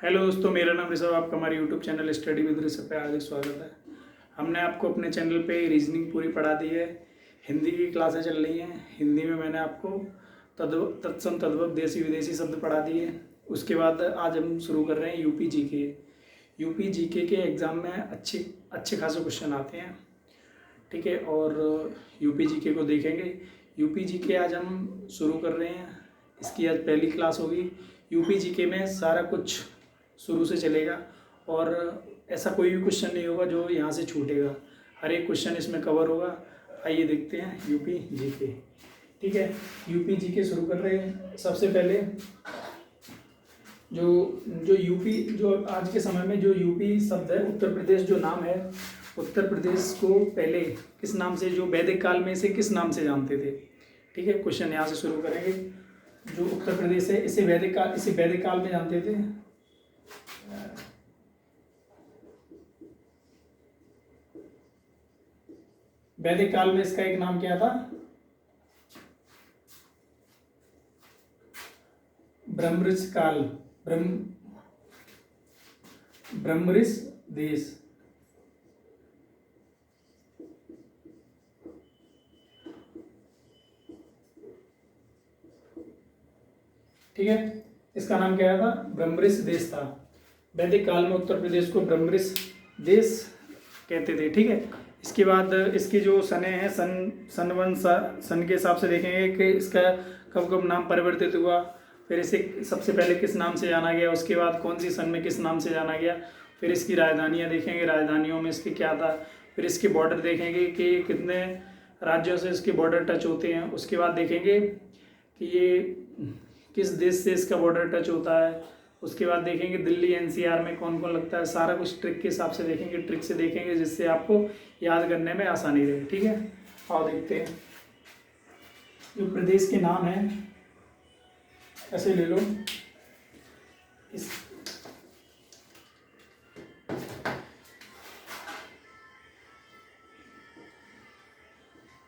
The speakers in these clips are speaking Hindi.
हेलो दोस्तों, मेरा नाम ऋषभ। आपका हमारे YouTube channel study with Rishabh पे हार्दिक स्वागत है। हमने आपको अपने चैनल पे रीजनिंग पूरी पढ़ा दी है। हिंदी की क्लासें चल रही हैं। हिंदी में मैंने आपको तत्सम तद्भव देसी विदेशी शब्द पढ़ा दिए। उसके बाद आज हम शुरू कर रहे हैं यूपी जीके। यूपी जीके के एग्ज़ाम में अच्छे खासे क्वेश्चन आते हैं, ठीक है। और यूपी जीके को देखेंगे। यूपी जीके आज हम शुरू कर रहे हैं। इसकी आज पहली क्लास होगी। यूपी जीके में सारा कुछ शुरू से चलेगा और ऐसा कोई भी क्वेश्चन नहीं होगा जो यहाँ से छूटेगा। हर एक क्वेश्चन इसमें कवर होगा। आइए देखते हैं यूपी जीके, ठीक है। यूपी जीके शुरू कर रहे हैं। सबसे पहले जो यूपी, जो आज के समय में जो यूपी शब्द है, उत्तर प्रदेश जो नाम है, उत्तर प्रदेश को पहले किस नाम से, जो वैदिक काल में इसे किस नाम से जानते थे, ठीक है। क्वेश्चन यहाँ से शुरू करेंगे। जो उत्तर प्रदेश है इसे वैदिक काल में जानते थे। वैदिक काल में इसका एक नाम क्या था? ब्रह्मऋषि काल, ब्रह्मऋषि देश, ठीक है। इसका नाम क्या था? ब्रह्मऋषि देश था। वैदिक काल में उत्तर प्रदेश को ब्रह्मऋषि देश कहते थे, ठीक है। इसके बाद इसकी जो सने हैं, सन के हिसाब से देखेंगे कि इसका कब कब नाम परिवर्तित हुआ, फिर इसे सबसे पहले किस नाम से जाना गया, उसके बाद कौन सी सन में किस नाम से जाना गया, फिर इसकी राजधानियाँ देखेंगे, राजधानियों में इसके क्या था, फिर इसके बॉर्डर देखेंगे कि कितने राज्यों से इसके बॉर्डर टच होते हैं। उसके बाद देखेंगे कि ये किस देश से इसका बॉर्डर टच होता है। उसके बाद देखेंगे दिल्ली एनसीआर में कौन कौन लगता है। सारा कुछ ट्रिक के हिसाब से देखेंगे, ट्रिक से देखेंगे जिससे आपको याद करने में आसानी रहे, ठीक है। आओ देखते हैं। जो प्रदेश के नाम है ऐसे ले लो। इस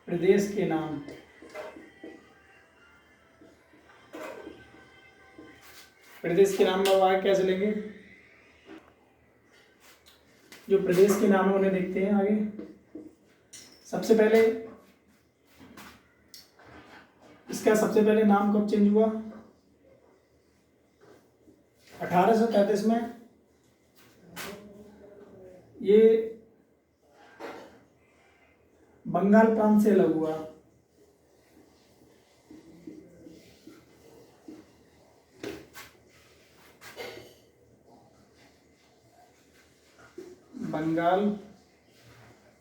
प्रदेश के नाम, प्रदेश के नाम में आगे कैसे लेंगे? जो प्रदेश के नाम है उन्हें देखते हैं आगे। सबसे पहले इसका सबसे पहले नाम कब चेंज हुआ? 1833 में। ये बंगाल प्रांत से अलग हुआ। बंगाल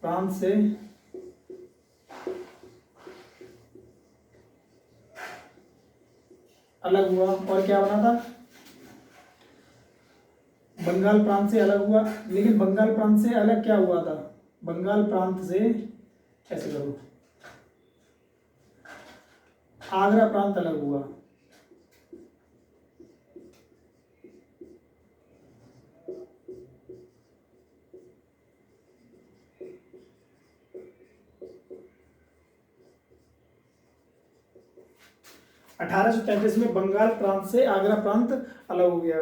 प्रांत से अलग हुआ। और क्या बना था? बंगाल प्रांत से अलग हुआ। लेकिन बंगाल प्रांत से अलग क्या हुआ था? बंगाल प्रांत से ऐसे करो, आगरा प्रांत अलग हुआ। अठारह सौ तैंतीस में बंगाल प्रांत से आगरा प्रांत अलग हो गया।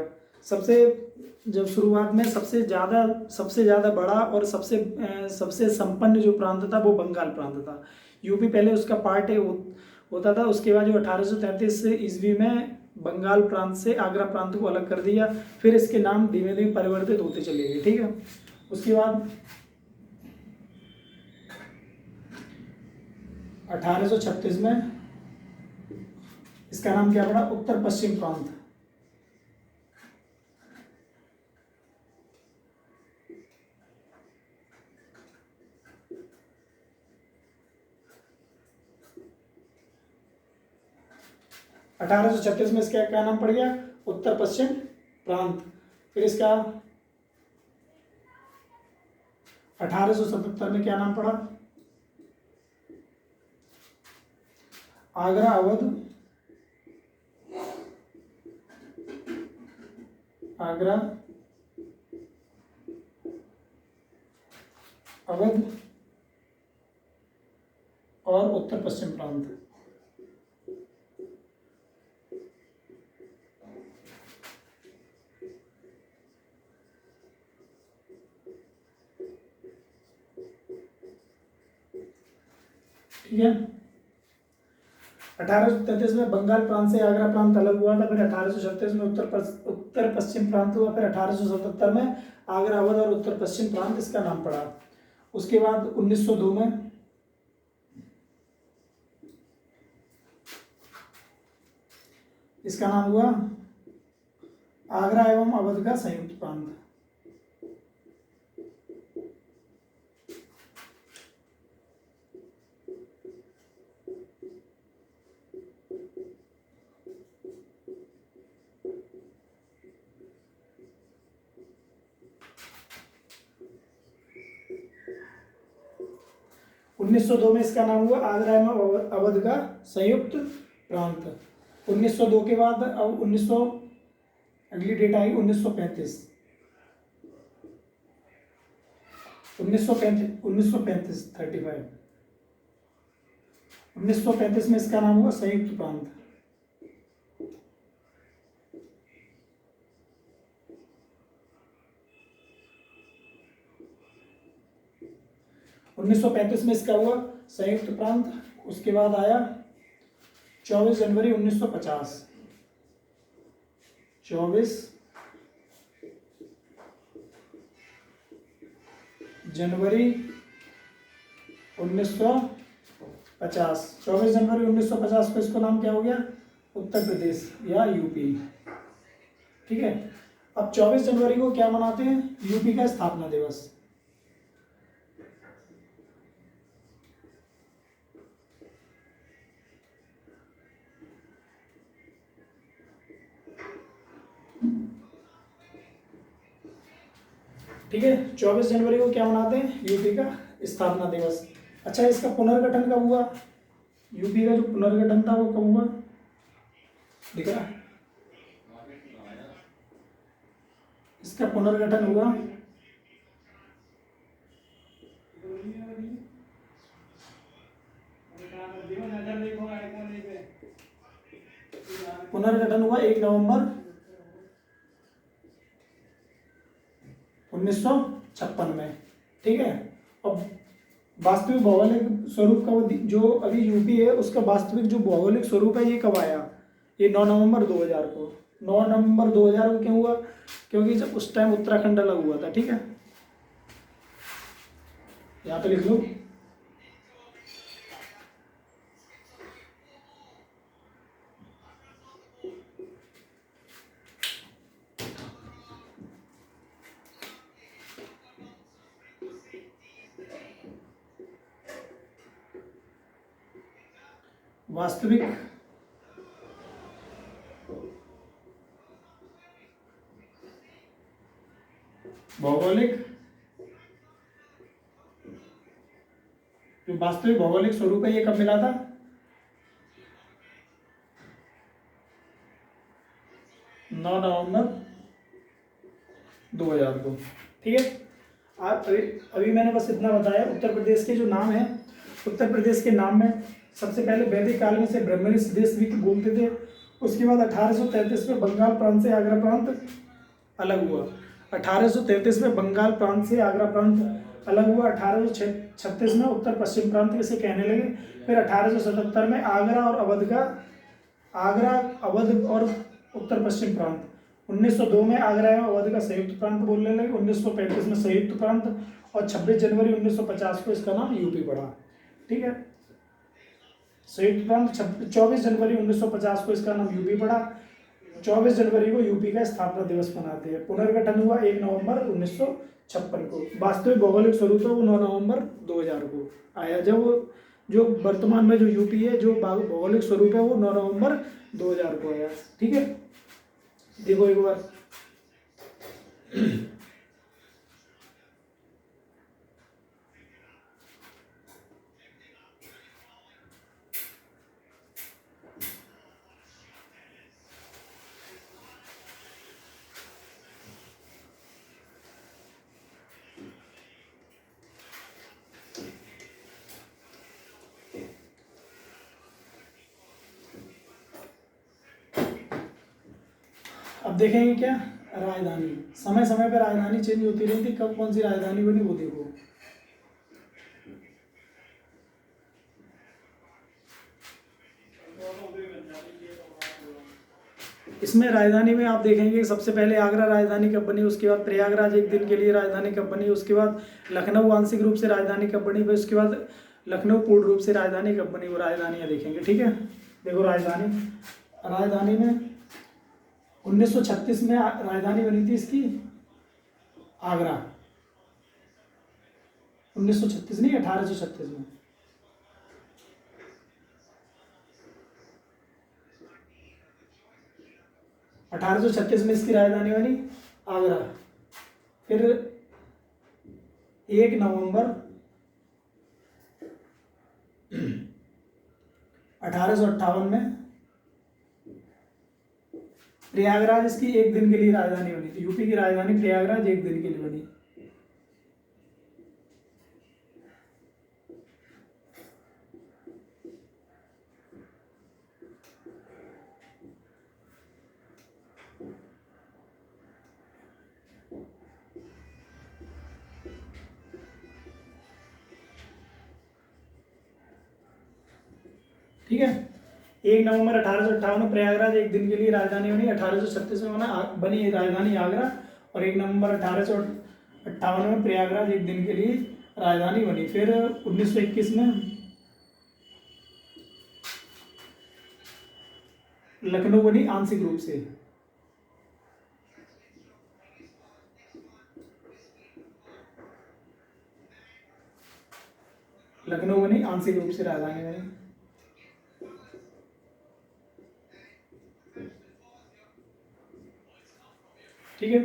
जब शुरुआत में सबसे ज़्यादा बड़ा और सबसे संपन्न जो प्रांत था वो बंगाल प्रांत था। यूपी पहले उसका पार्ट होता था। उसके बाद जो 1833 ईस्वी में बंगाल प्रांत से आगरा प्रांत को अलग कर दिया। फिर इसके नाम धीमे धीमे परिवर्तित होते चले गए, ठीक है। उसके बाद 1836 में इसका नाम क्या पड़ा? उत्तर पश्चिम प्रांत। अठारह सौ छत्तीस में इसका क्या नाम पड़ गया? उत्तर पश्चिम प्रांत। फिर इसका 1877 में क्या नाम पड़ा? आगरा अवध, आगरा अवध और उत्तर पश्चिम प्रांत। ठीक है। 1833 में बंगाल प्रांत से आगरा प्रांत अलग हुआ था, फिर 1836 में उत्तर पश्चिम प्रांत हुआ, फिर 1877 में आगरा अवध और उत्तर पश्चिम प्रांत इसका नाम पड़ा। उसके बाद 1902 में इसका नाम हुआ आगरा एवं अवध का संयुक्त प्रांत। उन्नीस सौ 2 में इसका नाम हुआ आगरा एवं अवध का संयुक्त प्रांत। 1902 के बाद अब 1900 अगली डेट आई 1935। 1935 में इसका नाम हुआ संयुक्त प्रांत। 1935 में इसका हुआ संयुक्त प्रांत। उसके बाद आया 24 जनवरी 1950। 24 जनवरी 1950। 24 जनवरी 1950 को इसको नाम क्या हो गया, उत्तर प्रदेश या यूपी। ठीक है। अब 24 जनवरी को क्या मनाते हैं, यूपी का स्थापना दिवस। ठीक है। 24 जनवरी को क्या मनाते हैं, यूपी का स्थापना दिवस। अच्छा, इसका पुनर्गठन कब हुआ, यूपी का जो पुनर्गठन था वो कब हुआ, दिख रहा है? इसका पुनर्गठन हुआ पुनर्गठन हुआ 1 नवंबर 1956 में। ठीक है। अब वास्तविक भौगोलिक स्वरूप का जो अभी यूपी है उसका वास्तविक जो भौगोलिक स्वरूप है ये कब आया, ये 9 नवंबर 2000 को। 9 नवंबर 2000 को क्यों हुआ, क्योंकि जब उस टाइम उत्तराखंड अलग हुआ था। ठीक है, यहाँ पे लिख लो। वास्तविक भौगोलिक जो वास्तविक भौगोलिक स्वरूप है ये कब मिला था, 9 नवंबर 2000 को। ठीक है। आप अभी मैंने बस इतना बताया। उत्तर प्रदेश के जो नाम है, उत्तर प्रदेश के नाम में सबसे पहले वैदिक काल में से ब्रह्मऋषि देश भी बोलते थे। उसके बाद 1833 में बंगाल प्रांत से आगरा प्रांत अलग हुआ। 1833 में बंगाल प्रांत से आगरा प्रांत अलग हुआ। 1836 में उत्तर पश्चिम प्रांत इसे कहने लगे। फिर 1877 में आगरा और उत्तर पश्चिम प्रांत। 1902 में आगरा एवं अवध का संयुक्त प्रांत बोलने लगे। 1935 में संयुक्त प्रांत और 26 जनवरी 1950 को इसका नाम यूपी पड़ा। ठीक है। संयुक्त प्रांत 24 जनवरी 1950 को इसका नाम यूपी पड़ा। 24 जनवरी को यूपी का स्थापना दिवस मनाते हैं। पुनर्गठन हुआ 1 नवंबर 1956 को। वास्तविक भौगोलिक स्वरूप है वो 9 नवंबर 2000 को आया। जब जो वर्तमान में जो यूपी है जो भौगोलिक स्वरूप है वो 9 नवंबर 2000 को आया। ठीक है, देखो एक बार। अब देखेंगे क्या, राजधानी। समय समय पर राजधानी चेंज होती रहती, कब कौन सी राजधानी बनी वो देखो। इसमें राजधानी में आप देखेंगे सबसे पहले आगरा राजधानी कब बनी, उसके बाद प्रयागराज एक दिन के लिए राजधानी कब बनी, उसके बाद लखनऊ आंशिक रूप से राजधानी कब बनी, फिर उसके बाद लखनऊ पूर्ण रूप से राजधानी कब बनी, वो राजधानियाँ देखेंगे। ठीक है, देखो राजधानी में 1936 में राजधानी बनी थी इसकी आगरा। 1936 नहीं, 1836 में। अठारह सौ छत्तीस में इसकी राजधानी बनी आगरा। फिर 1 नवंबर 1858 में प्रयागराज इसकी एक दिन के लिए राजधानी बनी थी। यूपी की राजधानी प्रयागराज एक दिन के लिए बनी। ठीक है, 1 नवंबर 1858 में प्रयागराज एक दिन के लिए राजधानी बनी। 1836 में बनी राजधानी आगरा, और 1 नवंबर 1858 में प्रयागराज एक दिन के लिए राजधानी बनी। फिर 1921 में लखनऊ बनी आंशिक रूप से। लखनऊ बनी आंशिक रूप से राजधानी बनी। ठीक है,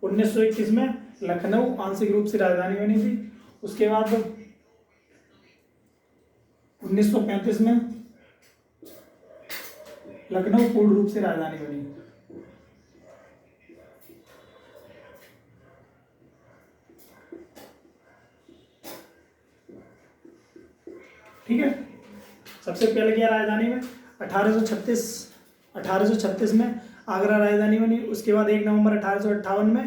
1921 में लखनऊ आंशिक रूप से राजधानी बनी थी। उसके बाद 1935 में लखनऊ पूर्ण रूप से राजधानी बनी। ठीक है, सबसे पहले क्या राजधानी में 1836 में आगरा राजधानी बनी। उसके बाद 1 नवंबर 1858 में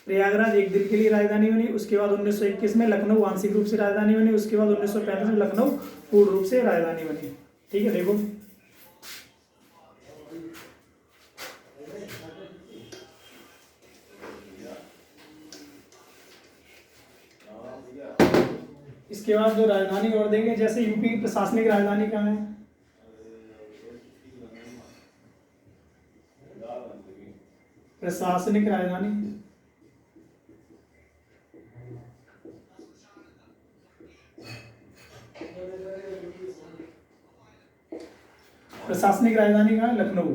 प्रयागराज एक दिन के लिए राजधानी बनी। उसके बाद 1921 में लखनऊ आंशिक रूप से राजधानी बनी। उसके बाद 1935 में लखनऊ पूर्ण रूप से राजधानी बनी। ठीक है, देखो इसके बाद जो राजधानी और देंगे, जैसे यूपी की प्रशासनिक राजधानी कहाँ है? प्रशासनिक राजधानी कहाँ है? लखनऊ।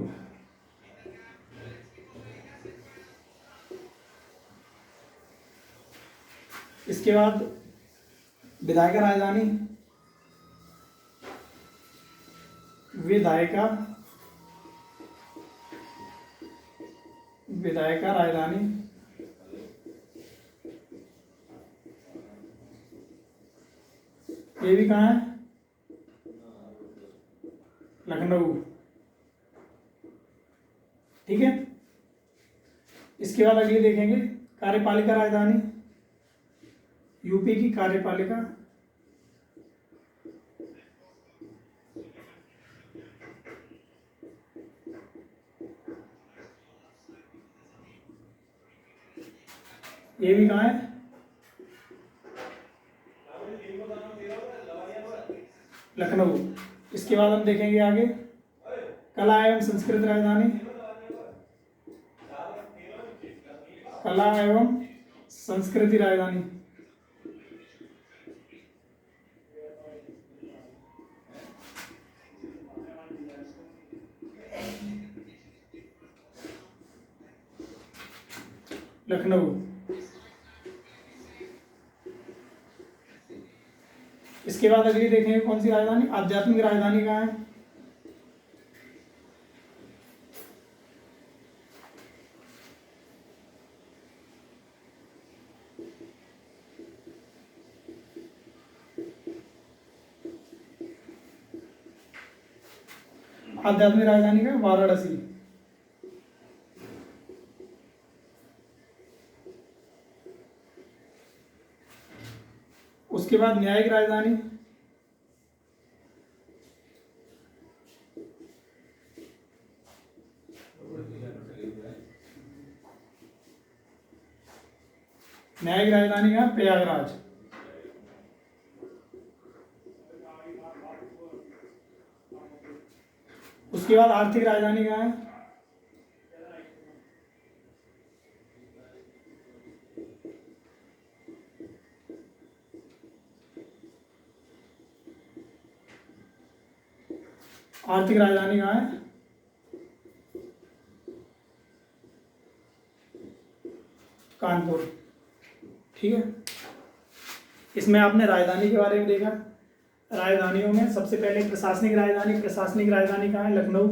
इसके बाद विधायिका राजधानी ये भी कहाँ है? लखनऊ। ठीक है, इसके बाद अगली देखेंगे कार्यपालिका राजधानी, यूपी की कार्यपालिका ये भी कहाँ है? लखनऊ। इसके बाद हम देखेंगे आगे कला एवं संस्कृति राजधानी, कला एवं संस्कृति राजधानी लखनऊ। इसके बाद अगली देखेंगे कौन सी राजधानी? आध्यात्मिक राजधानी कहाँ है? आध्यात्मिक राजधानी का वाराणसी। उसके बाद न्यायिक राजधानी न्यायिक राजधानी कहाँ है? प्रयागराज। उसके बाद आर्थिक राजधानी कहाँ है? आर्थिक राजधानी कहाँ है? कानपुर। ठीक है, इसमें आपने राजधानी के बारे में देखा। राजधानियों में सबसे पहले प्रशासनिक राजधानी, प्रशासनिक राजधानी कहाँ है? लखनऊ।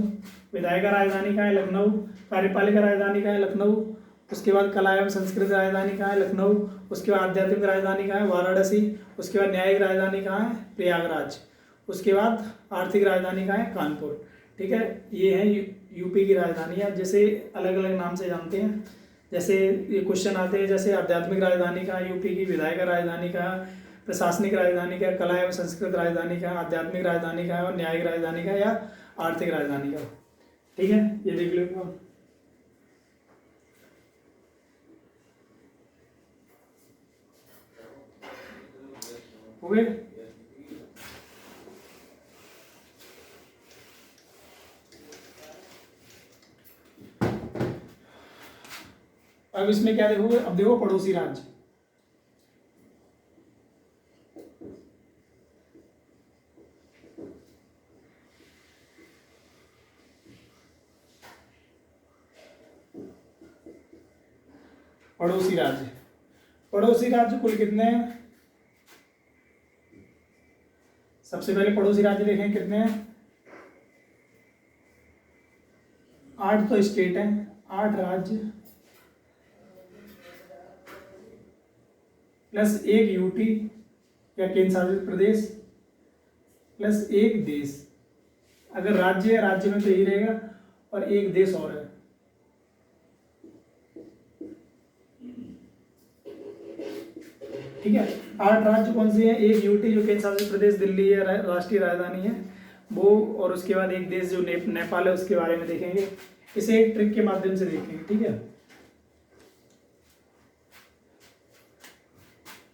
विधायिका राजधानी कहाँ है? लखनऊ। कार्यपालिका राजधानी कहाँ है? लखनऊ। उसके बाद कला एवं संस्कृति राजधानी कहाँ है? लखनऊ। उसके बाद आध्यात्मिक राजधानी कहाँ है? वाराणसी। उसके बाद न्यायिक राजधानी कहाँ है? प्रयागराज। उसके बाद आर्थिक राजधानी कहाँ है? कानपुर। ठीक है, ये है यूपी की राजधानियाँ, जैसे अलग अलग नाम से जानते हैं। जैसे ये क्वेश्चन आते हैं, जैसे आध्यात्मिक राजधानी कहाँ है यूपी की, विधायिका राजधानी कहाँ, प्रशासनिक राजधानी का, कला एवं संस्कृत राजधानी का, आध्यात्मिक राजधानी का और न्यायिक राजधानी का या आर्थिक राजधानी का। ठीक है, ये देख लो। हो गए? अब इसमें क्या देखोगे? अब देखो पड़ोसी राज्य। पड़ोसी राज्य, पड़ोसी राज्य कुल कितने हैं? सबसे पहले पड़ोसी राज्य देखें कितने हैं। 8 तो स्टेट हैं, 8 राज्य प्लस 1 यूटी या केंद्र शासित प्रदेश प्लस 1 देश। अगर राज्य है, राज्य में तो यही रहेगा, और 1 देश और है। ठीक है, 8 राज्य कौन से हैं? 1 यूटी जो केंद्र शासित प्रदेश दिल्ली है, राष्ट्रीय राजधानी है वो, और उसके बाद 1 देश जो नेपाल है, उसके बारे में देखेंगे। इसे एक ट्रिक के माध्यम से देखेंगे। ठीक है,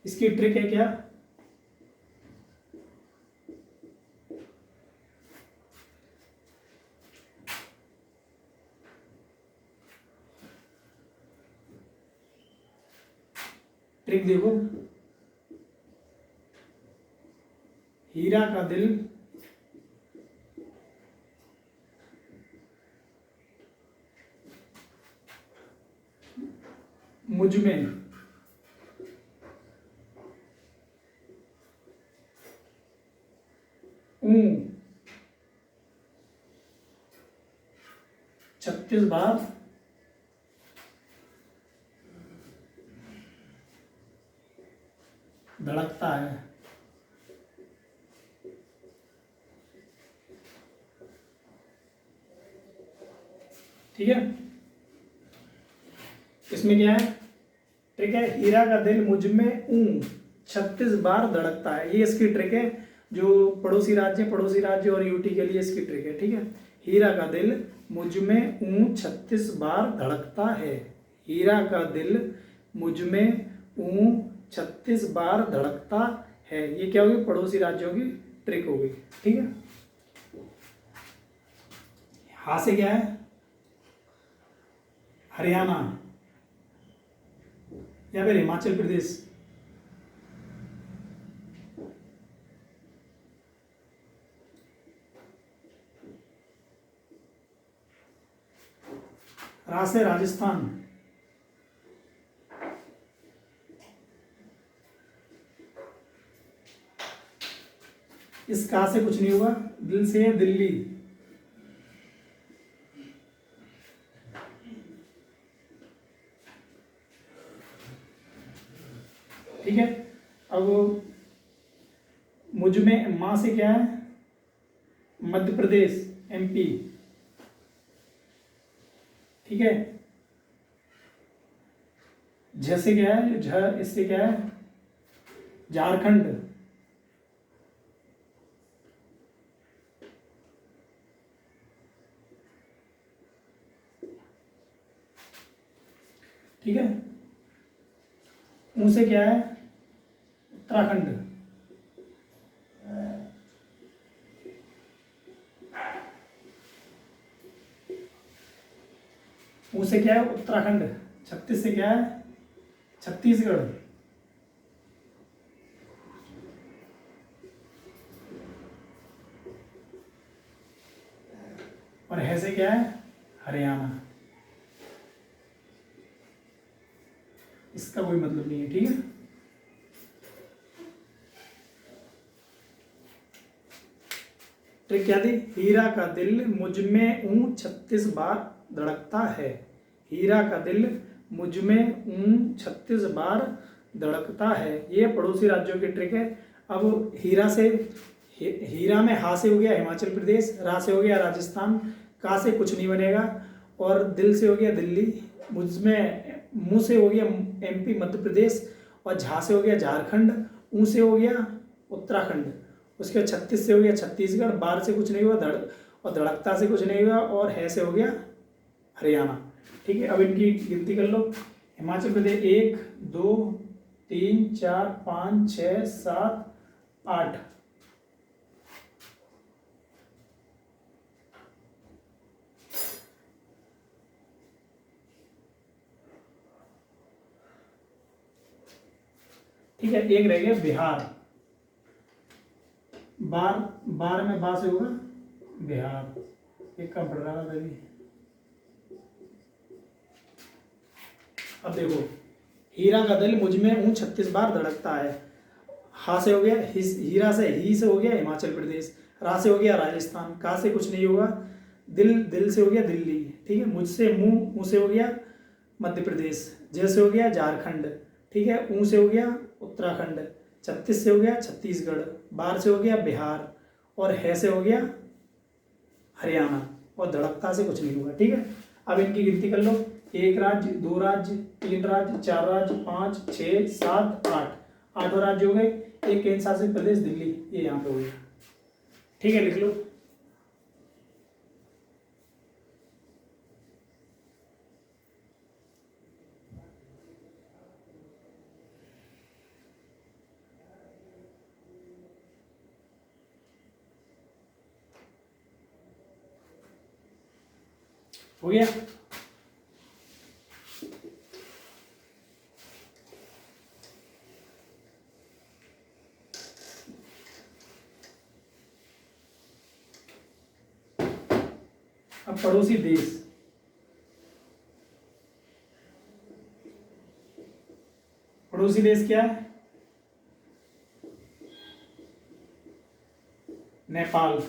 इसकी ट्रिक है क्या? ट्रिक देखो, हीरा का दिल मुझ में ऊं 36 बार धड़कता है। ठीक है, इसमें क्या है? ट्रिक है, हीरा का दिल मुझ में ऊं 36 बार धड़कता है। ये इसकी ट्रिक है, जो पड़ोसी राज्य और यूटी के लिए इसकी ट्रिक है। ठीक है, हीरा का दिल मुझ में ऊं 36 बार धड़कता है। हीरा का दिल मुझ में ऊं 36 बार धड़कता है। ये क्या होगी? पड़ोसी राज्यों की ट्रिक होगी। ठीक है, हा से क्या है? हरियाणा या फिर हिमाचल प्रदेश। रा से राजस्थान। इस का से कुछ नहीं हुआ, दिल से है दिल्ली। ठीक है, अब मुझ में मां से क्या है? मध्य प्रदेश, एमपी। ठीक है, झ से क्या है? झ, इससे क्या है? झारखंड। ठीक है, ऊ से क्या है? उत्तराखंड। ऊ से क्या है? उत्तराखंड। 36 से क्या है? छत्तीसगढ़। और है से क्या है? हरियाणा। इसका कोई मतलब नहीं है, ठीक है। ट्रिक क्या थी? हीरा का दिल मुझ में ऊं 36 बार धड़कता है। हीरा का दिल मुझ में ऊं 36 बार धड़कता है। ये पड़ोसी राज्यों की ट्रिक है। अब हीरा से, हीरा में हा से हो गया हिमाचल प्रदेश, रा से हो गया राजस्थान, का से कुछ नहीं बनेगा, और दिल से हो गया दिल्ली, मुझ में मुँह से हो गया एमपी मध्य प्रदेश, और झा से हो गया झारखंड, ऊ से हो गया उत्तराखंड, उसके बाद 36 से हो गया छत्तीसगढ़, बार से कुछ नहीं हुआ, धड़ और धड़कता से कुछ नहीं हुआ, और है से हो गया हरियाणा। ठीक है, अब इनकी गिनती कर लो। हिमाचल प्रदेश 1 2 3 4 5 6 7 8। ठीक है, एक रह गया बिहार। बार, बार में बा से होगा बिहार। एक का बढ़ रहा था अभी। अब देखो, हीरा का दिल मुझ में ऊं 36 बार धड़कता है। हा से हो गया हीरा से, ही से हो गया हिमाचल प्रदेश, रा से हो गया राजस्थान, का से कुछ नहीं होगा, दिल, दिल से हो गया दिल्ली। ठीक है, मुझसे मुंह, मुंह से हो गया मध्य प्रदेश, जे से हो गया झारखंड। ठीक है, ऊ से हो गया उत्तराखंड, 36 से हो गया छत्तीसगढ़, बार से हो गया बिहार, और है से हो गया हरियाणा, और धड़कता से कुछ नहीं होगा। ठीक है, अब इनकी गिनती कर लो। 1 राज्य, 2 राज्य, 3 राज्य, 4 राज्य, 5 6 7 8। 8 राज्य हो गए। एक केंद्र शासित प्रदेश दिल्ली, ये यहाँ पे हो गया। ठीक है, लिख लो। हो गया। अब पड़ोसी देश, पड़ोसी देश क्या है? नेपाल।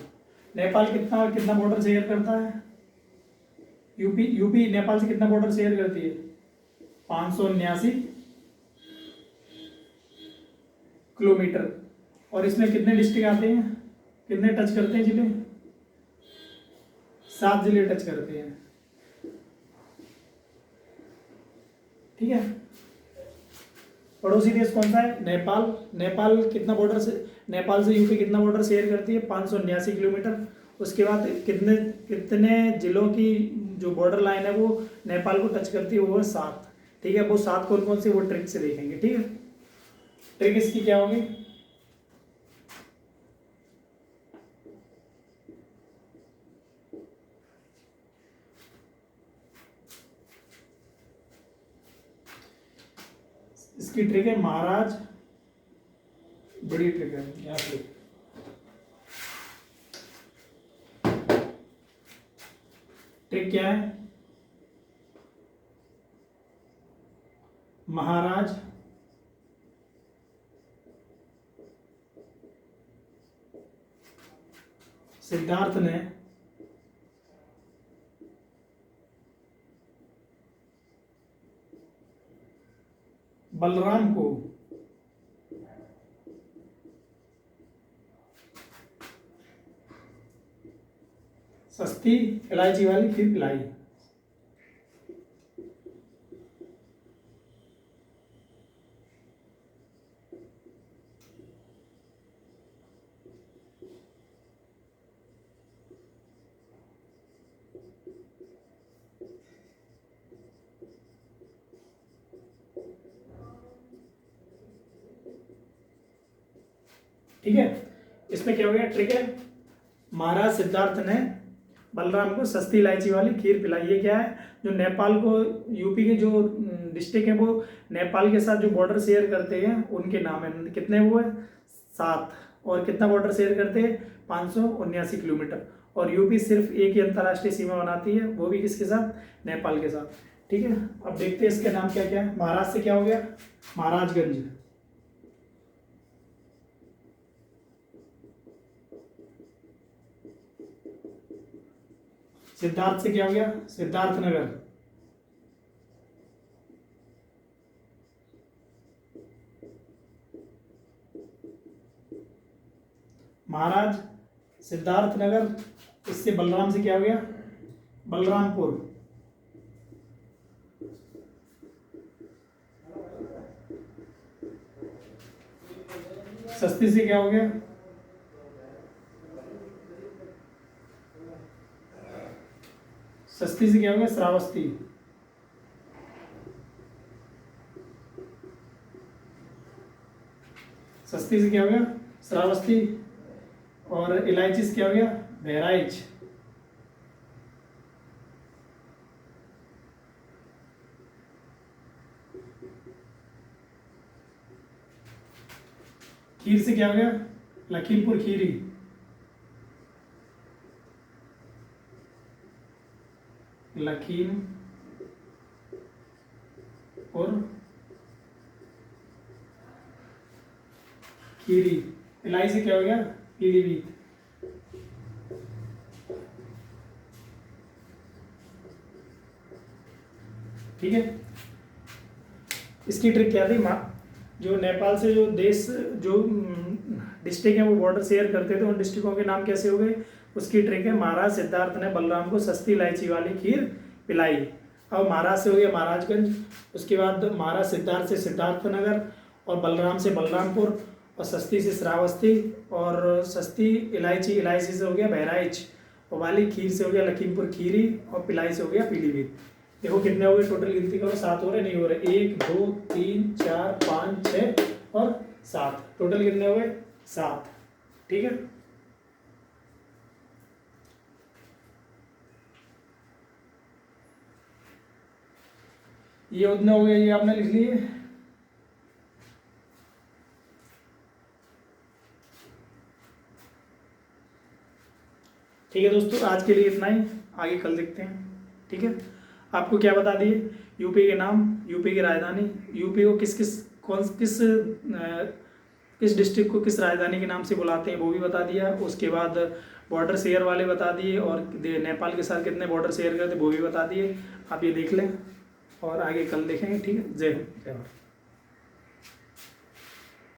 नेपाल कितना कितना बॉर्डर शेयर करता है? यूपी, यूपी नेपाल से कितना बॉर्डर शेयर करती है? 579 किलोमीटर। और इसमें कितने डिस्ट्रिक्ट आते हैं, कितने टच करते हैं जिले? 7 जिले टच करते हैं। ठीक है, पड़ोसी देश कौन सा है? नेपाल। नेपाल कितना बॉर्डर से, नेपाल से यूपी कितना बॉर्डर शेयर करती है? 579 किलोमीटर। उसके बाद कितने कितने जिलों की जो बॉर्डर लाइन है वो नेपाल को टच करती है? वो है 7। ठीक है, वो 7 कौन कौन से, वो ट्रिक से देखेंगे। ठीक है, ट्रिक इसकी क्या होगी? इसकी ट्रिक है महाराज, बड़ी ट्रिक है यहाँ पे। ट्रिक क्या है? महाराज सिद्धार्थ ने बलराम को सस्ती इलायची वाली खीर पिलाई। ठीक है। इसमें क्या हो गया, ट्रिक है, महाराज सिद्धार्थ ने बलराम को सस्ती इलायची वाली खीर पिलाई। ये क्या है, जो नेपाल को, यूपी के जो डिस्ट्रिक्ट है वो नेपाल के साथ जो बॉर्डर शेयर करते हैं उनके नाम है। कितने वो है, 7, और कितना बॉर्डर शेयर करते हैं, 579 किलोमीटर। और यूपी सिर्फ एक ही अंतर्राष्ट्रीय सीमा बनाती है, वो भी किसके साथ, नेपाल के साथ। ठीक है, अब देखते हैं इसके नाम क्या क्या है। महाराज से क्या हो गया, महाराजगंज। सिद्धार्थ से क्या हो गया, सिद्धार्थनगर। महाराज सिद्धार्थनगर। इससे बलराम से क्या हो गया, बलरामपुर। सस्ती से क्या हो गया, सस्ती से क्या हो गया, श्रावस्ती। सस्ती से क्या हो गया, श्रावस्ती। और इलायची से क्या हो गया, बहराइच। खीर से क्या हो गया, लखीमपुर खीरी। लखीम और खीरी। इलायची से क्या हो गया, पीलीभीत। ठीक है, इसकी ट्रिक क्या थी, जो नेपाल से जो देश, जो डिस्ट्रिक्ट है वो बॉर्डर शेयर करते थे, उन डिस्ट्रिक्टों के नाम कैसे हो गए, उसकी ट्रिक है, महाराज सिद्धार्थ ने बलराम को सस्ती इलायची वाली खीर पिलाई। अब महाराज से हो गया महाराजगंज, उसके बाद महाराज सिद्धार्थ से सिद्धार्थनगर, और बलराम से बलरामपुर, और सस्ती से श्रावस्ती, और सस्ती इलायची से हो गया बहराइच, और वाली खीर से हो गया लखीमपुर खीरी, और पिलाई से हो गया पीलीभीत। देखो कितने हो गए, टोटल गिनती करो, 7 हो रहे, नहीं हो रहे, 1 2 3 4 5 6 और 7, टोटल कितने हो गए, 7। ठीक है, ये उतने हो गए, ये आपने लिख लिए। ठीक है दोस्तों, आज के लिए इतना ही, आगे कल देखते हैं। ठीक है, आपको क्या बता दिए, यूपी के नाम, यूपी की राजधानी, यूपी को किस डिस्ट्रिक्ट को किस राजधानी के नाम से बुलाते हैं वो भी बता दिया। उसके बाद बॉर्डर शेयर वाले बता दिए, और नेपाल के साथ कितने बॉर्डर शेयर करते वो भी बता दिए। आप ये देख लें और आगे कल देखेंगे। ठीक है, जय हिंद, जय भारत।